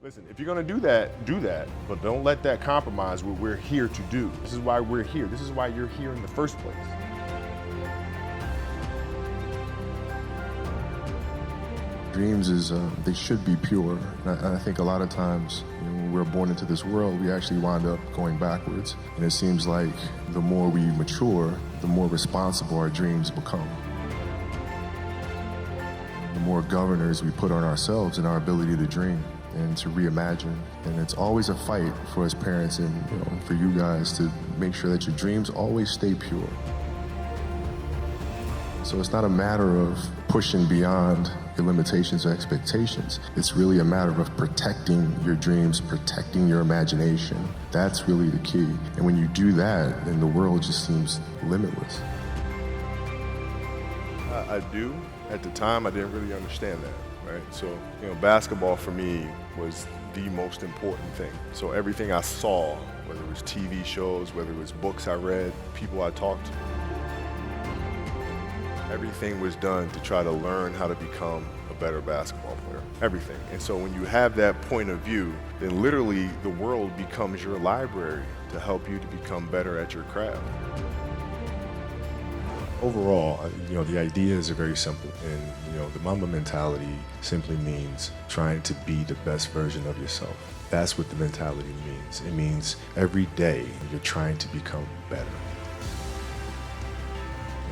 Listen, if you're gonna do that, but don't let that compromise what we're here to do. This is why we're here. This is why you're here in the first place. Dreams they should be pure. And I think a lot of times when we're born into this world, we actually wind up going backwards. And it seems like the more we mature, the more responsible our dreams become. The more governors we put on ourselves and our ability to dream and to reimagine. And it's always a fight for us parents and for you guys to make sure that your dreams always stay pure. So it's not a matter of pushing beyond your limitations or expectations. It's really a matter of protecting your dreams, protecting your imagination. That's really the key. And when you do that, then the world just seems limitless. I do. At the time, I didn't really understand that, right? So, basketball for me was the most important thing. So everything I saw, whether it was TV shows, whether it was books I read, people I talked to, everything was done to try to learn how to become a better basketball player. Everything. And so when you have that point of view, then literally the world becomes your library to help you to become better at your craft. Overall, the ideas are very simple, and the Mamba mentality simply means trying to be the best version of yourself. That's what the mentality means. It means every day you're trying to become better.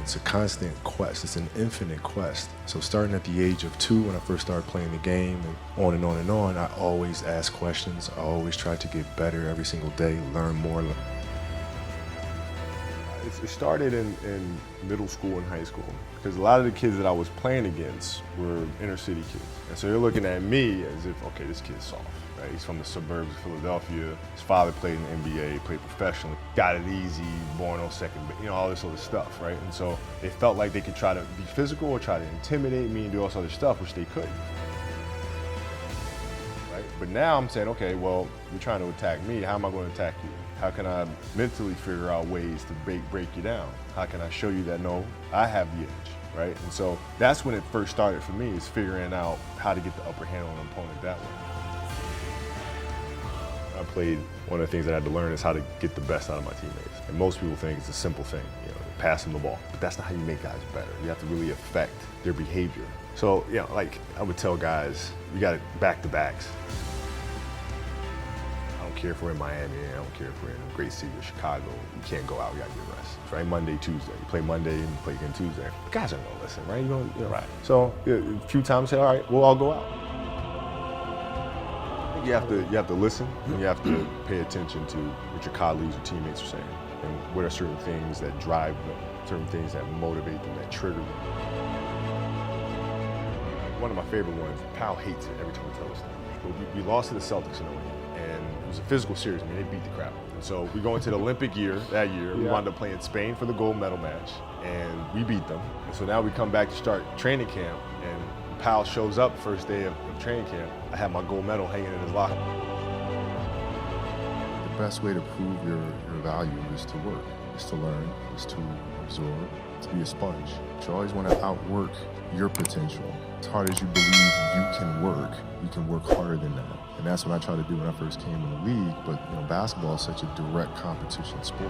It's a constant quest. It's an infinite quest. So starting at the age of 2, when I first started playing the game, and on and on and on, I always ask questions. I always try to get better every single day, learn more. It started in middle school and high school because a lot of the kids that I was playing against were inner city kids. And so they're looking at me as if, okay, this kid's soft, right? He's from the suburbs of Philadelphia. His father played in the NBA, played professionally, got it easy, born on second, all this other stuff, right? And so they felt like they could try to be physical or try to intimidate me and do all this other stuff, which they couldn't. Right? But now I'm saying, okay, well, you're trying to attack me. How am I going to attack you? How can I mentally figure out ways to break you down? How can I show you that, no, I have the edge, right? And so that's when it first started for me, is figuring out how to get the upper hand on an opponent that way. One of the things that I had to learn is how to get the best out of my teammates. And most people think it's a simple thing, pass them the ball. But that's not how you make guys better. You have to really affect their behavior. So, like I would tell guys, you got back-to-backs. I don't care if we're in Miami, I don't care if we're in a great city of Chicago, you can't go out, you gotta get rest. Right? Monday, Tuesday. You play Monday and you play again Tuesday. Guys aren't gonna listen, right? Right. So a few times say, all right, we'll all go out. I think you have to listen, and you have to pay attention to what your colleagues or teammates are saying, and what are certain things that drive them, certain things that motivate them, that trigger them. One of my favorite ones, Powell hates it every time I tell this story. But we lost to the Celtics in a way. And it was a physical series. They beat the crap. And so we go into the Olympic year that year. We wound up playing Spain for the gold medal match, and we beat them. And so now we come back to start training camp, and Powell shows up first day of training camp. I have my gold medal hanging in his locker. The best way to prove your value is to work, is to learn, is to absorb, to be a sponge. You always want to outwork your potential. As hard as you believe you can work harder than that. And that's what I tried to do when I first came in the league. But basketball is such a direct competition sport.